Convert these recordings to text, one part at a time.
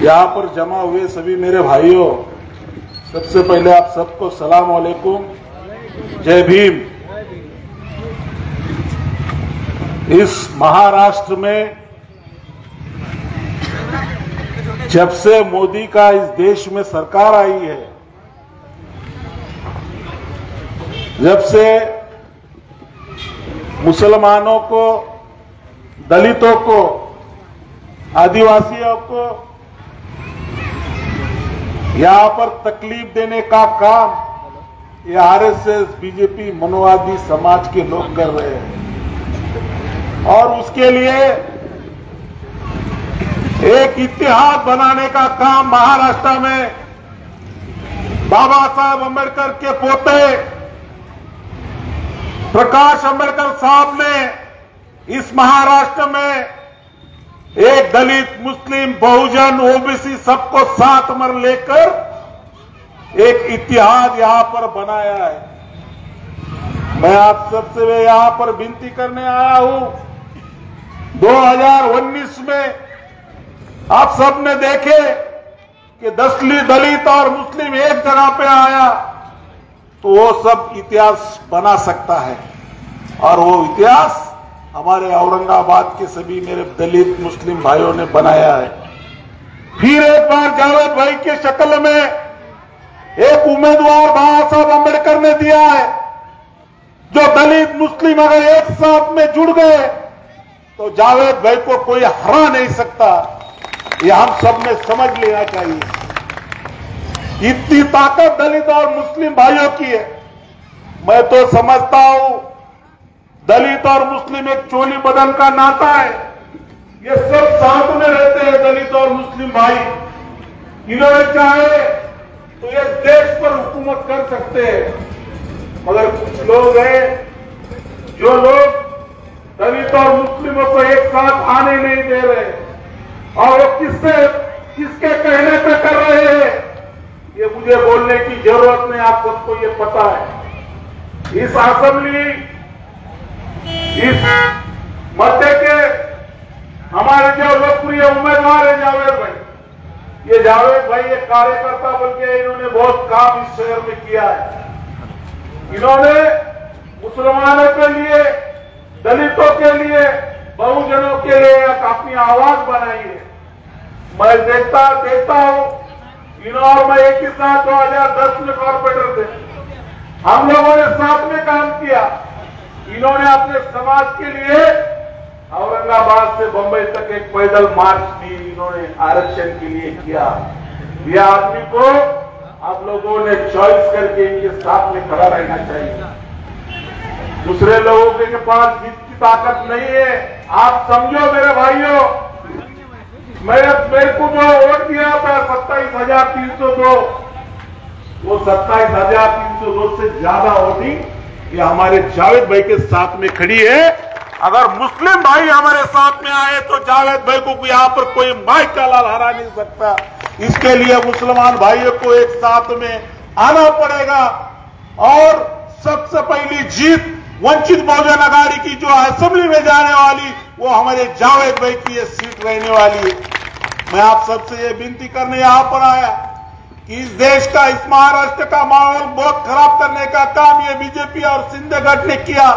यहाँ पर जमा हुए सभी मेरे भाइयों, सबसे पहले आप सबको सलाम वालेकुम, जय भीम। इस महाराष्ट्र में जब से मोदी का इस देश में सरकार आई है, जब से मुसलमानों को, दलितों को, आदिवासियों को यहां पर तकलीफ देने का काम ये आरएसएस, बीजेपी, मनोवादी समाज के लोग कर रहे हैं और उसके लिए एक इतिहास बनाने का काम महाराष्ट्र में बाबा साहब अम्बेडकर के पोते प्रकाश अम्बेडकर साहब ने इस महाराष्ट्र में एक दलित, मुस्लिम, बहुजन, ओबीसी सबको साथ में लेकर एक इतिहास यहां पर बनाया है। मैं आप सबसे यहां पर विनती करने आया हूं, 2019 में आप सबने देखे कि दलित और मुस्लिम एक जगह पे आया तो वो सब इतिहास बना सकता है और वो इतिहास हमारे औरंगाबाद के सभी मेरे दलित मुस्लिम भाइयों ने बनाया है। फिर एक बार जावेद भाई के शक्ल में एक उम्मीदवार बाबा साहब अम्बेडकर ने दिया है, जो दलित मुस्लिम अगर एक साथ में जुड़ गए तो जावेद भाई को कोई हरा नहीं सकता। ये हम सब ने समझ लेना चाहिए। इतनी ताकत दलित और मुस्लिम भाइयों की है। मैं तो समझता हूं दलित और मुस्लिम एक चोली बदन का नाता है। ये सब साथ में रहते हैं, दलित और मुस्लिम भाई। इन्होंने चाहे तो ये देश पर हुकूमत कर सकते हैं, मगर कुछ लोग हैं जो लोग दलित और मुस्लिमों को एक साथ आने नहीं दे रहे और वो किसके कहने पे कर रहे हैं ये मुझे बोलने की जरूरत नहीं, आप सबको ये पता है। इस असेंबली, इस मध्य के हमारे जो लोकप्रिय उम्मीदवार है जावेद भाई, ये जावेद भाई एक कार्यकर्ता बल्कि इन्होंने बहुत काम इस शहर में किया है। इन्होंने मुसलमानों के लिए, दलितों के लिए, बहुजनों के लिए एक अपनी आवाज बनाई है। मैं देखता हूं, इन्होंने और मैं एक ही साथ 2010 में कॉर्पोरेटर थे, हम लोगों ने साथ में काम किया। इन्होंने अपने समाज के लिए औरंगाबाद से बंबई तक एक पैदल मार्च भी इन्होंने आरक्षण के लिए किया। ये आदमी को आप लोगों ने चॉइस करके इनके साथ में खड़ा रहना चाहिए। दूसरे लोगों के पास जीत की ताकत नहीं है। आप समझो मेरे भाइयों, मेरे को जो वोट दिया था 27,302, वो 27,302 से ज्यादा वोटिंग ये हमारे जावेद भाई के साथ में खड़ी है। अगर मुस्लिम भाई हमारे साथ में आए तो जावेद भाई को यहाँ पर कोई माइक का लाल हरा नहीं सकता। इसके लिए मुसलमान भाइयों को एक साथ में आना पड़ेगा और सबसे पहली जीत वंचित बहुजन अघाड़ी की जो असेंबली में जाने वाली वो हमारे जावेद भाई की ये सीट रहने वाली है। मैं आप सबसे ये विनती करने यहां पर आया कि इस देश का, इस महाराष्ट्र का माहौल बहुत खराब करने का काम ये बीजेपी और शिंदे गठ ने किया।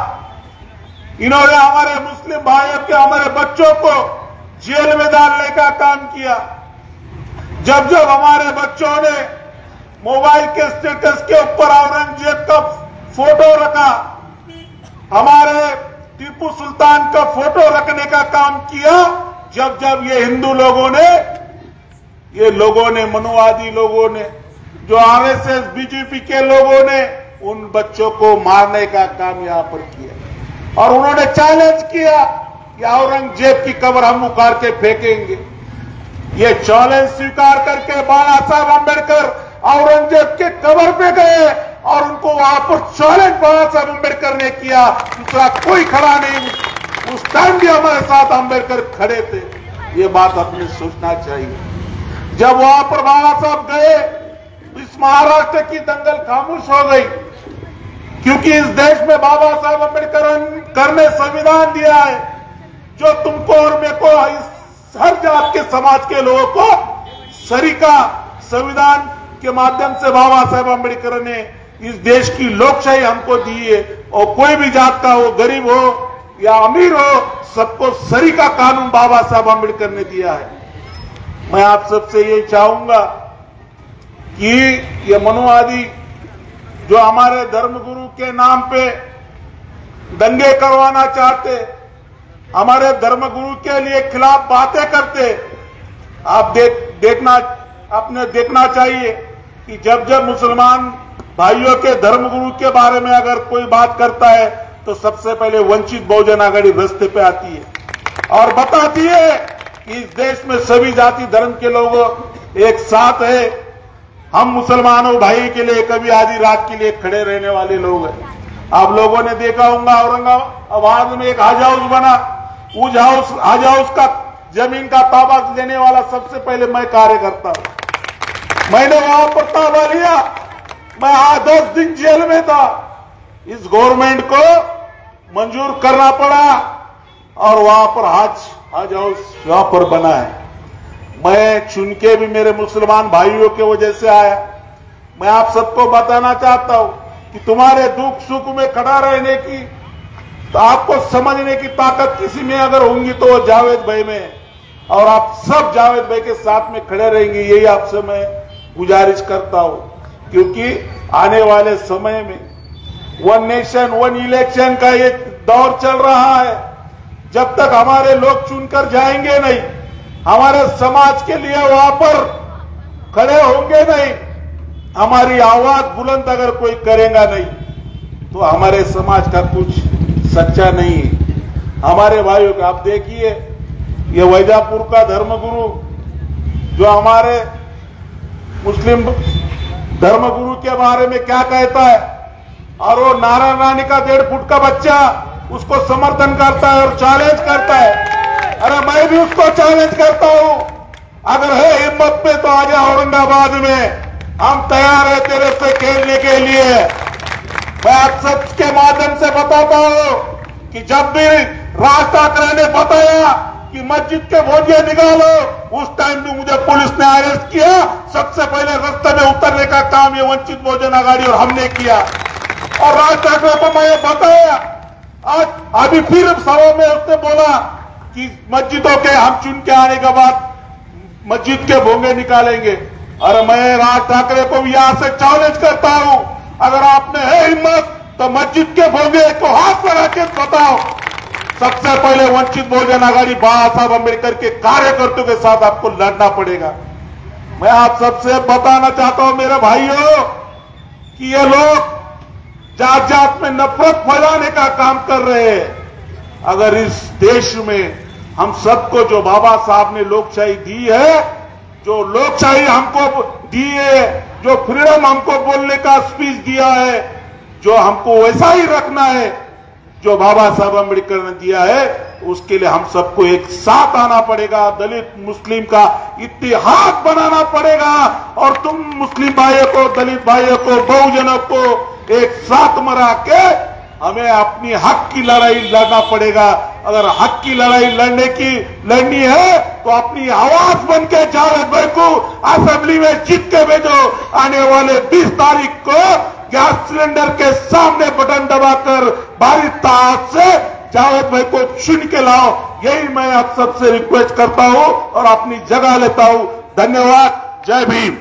इन्होंने हमारे मुस्लिम भाइयों के, हमारे बच्चों को जेल में डालने का काम किया। जब जब हमारे बच्चों ने मोबाइल के स्टेटस के ऊपर औरंगजेब का फोटो रखा, हमारे टीपू सुल्तान का फोटो रखने का काम किया, जब जब ये हिंदू लोगों ने, ये लोगों ने, मनोवादी लोगों ने, जो आरएसएस, बीजेपी के लोगों ने उन बच्चों को मारने का काम यहां पर किया और उन्होंने चैलेंज किया कि औरंगजेब की कब्र हम उखाड़ के फेंकेंगे। ये चैलेंज स्वीकार करके बाबा साहब अम्बेडकर औरंगजेब के कब्र पे गए और उनको वहां पर चैलेंज बाबा साहब अम्बेडकर ने किया, दूसरा कोई खड़ा नहीं। उस टाइम भी हमारे साथ अम्बेडकर खड़े थे। ये बात अपने सोचना चाहिए। जब वहां पर बाबा साहब गए, इस महाराष्ट्र की दंगल खामोश हो गई, क्योंकि इस देश में बाबा साहब अम्बेडकर ने संविधान दिया है जो तुमको और मेरे को, हर जात के समाज के लोगों को सरीका संविधान के माध्यम से बाबा साहेब अम्बेडकर ने इस देश की लोकशाही हमको दी है और कोई भी जात का हो, गरीब हो या अमीर हो, सबको सरीका कानून बाबा साहेब अम्बेडकर ने दिया है। मैं आप सबसे ये चाहूंगा कि ये मनुवादी जो हमारे धर्मगुरु के नाम पे दंगे करवाना चाहते, हमारे धर्मगुरु के लिए खिलाफ बातें करते, आप आपने देखना चाहिए कि जब जब मुसलमान भाइयों के धर्मगुरु के बारे में अगर कोई बात करता है तो सबसे पहले वंचित बहुजन आघाड़ी रास्ते पे आती है और बताती है कि इस देश में सभी जाति धर्म के लोग एक साथ है। हम मुसलमानों भाई के लिए कभी आधी रात के लिए खड़े रहने वाले लोग हैं। आप लोगों ने देखा होगा औरंगाबाद में एक हज हाउस बना, उस हज हाउस का जमीन का ताबा देने वाला सबसे पहले मैं कार्यकर्ता हूं। मैंने वहां पर ताबा लिया, मैं 10 दिन जेल में था। इस गवर्नमेंट को मंजूर करना पड़ा और वहां पर हज हाउस वहां पर बना है। मैं चुन के भी मेरे मुसलमान भाइयों के वजह से आया। मैं आप सबको बताना चाहता हूं कि तुम्हारे दुख सुख में खड़ा रहने की, तो आपको समझने की ताकत किसी में अगर होंगी तो वो जावेद भाई में है और आप सब जावेद भाई के साथ में खड़े रहेंगे, यही आपसे मैं गुजारिश करता हूं। क्योंकि आने वाले समय में वन नेशन वन इलेक्शन का ये दौर चल रहा है। जब तक हमारे लोग चुनकर जाएंगे नहीं, हमारे समाज के लिए वहां पर खड़े होंगे नहीं, हमारी आवाज बुलंद अगर कोई करेगा नहीं, तो हमारे समाज का कुछ सच्चा नहीं है। हमारे भाइयों का आप देखिए, ये वैजापुर का धर्मगुरु जो हमारे मुस्लिम धर्मगुरु के बारे में क्या कहता है, और वो नारायण रानी का 1.5 फुट का बच्चा उसको समर्थन करता है और चैलेंज करता है। अरे मैं भी उसको चैलेंज करता हूं, अगर है हिम्मत पे तो आजा औरंगाबाद में, हम तैयार है तेरे से खेलने के लिए। मैं आप सबके माध्यम से बताता हूं कि जब भी राज ठाकरे ने बताया कि मस्जिद के भोजिए निकालो, उस टाइम भी मुझे पुलिस ने अरेस्ट किया। सबसे पहले रास्ते में उतरने का काम ये वंचित बहुजन आघाड़ी और हमने किया और राज ठाकरे को मैं ये बताया। आज अभी फिर सभा में उसने बोला कि मस्जिदों के हम चुन के आने के बाद मस्जिद के भोंगे निकालेंगे। अरे मैं राज ठाकरे को भी यहां से चैलेंज करता हूं, अगर आपने है हिम्मत तो मस्जिद के भोंगे को हाथ लगा के बताओ। सबसे पहले वंचित बहुजन आघाड़ी बाबा साहब अम्बेडकर के कार्यकर्ताओं के साथ आपको लड़ना पड़ेगा। मैं आप सबसे बताना चाहता हूं मेरे भाइयों कि ये लोग जात जात में नफरत फैलाने का काम कर रहे हैं। अगर इस देश में हम सबको जो बाबा साहब ने लोकशाही दी है, जो लोकशाही हमको दी है, जो फ्रीडम हमको बोलने का स्पीच दिया है, जो हमको वैसा ही रखना है जो बाबा साहब अम्बेडकर ने दिया है, उसके लिए हम सबको एक साथ आना पड़ेगा। दलित मुस्लिम का इतिहास बनाना पड़ेगा और तुम मुस्लिम भाइयों को, दलित भाइयों को, बहुजनों को एक साथ मरा के हमें अपनी हक की लड़ाई लड़ना पड़ेगा। अगर हक की लड़ाई लड़नी है तो अपनी आवाज बन के जावेद भाई को असेंबली में जीत के भेजो। आने वाले 20 तारीख को गैस सिलेंडर के सामने बटन दबाकर भारी ताकत से जावेद भाई को चुन के लाओ। यही मैं आप सबसे रिक्वेस्ट करता हूं और अपनी जगह लेता हूं। धन्यवाद। जय भीम।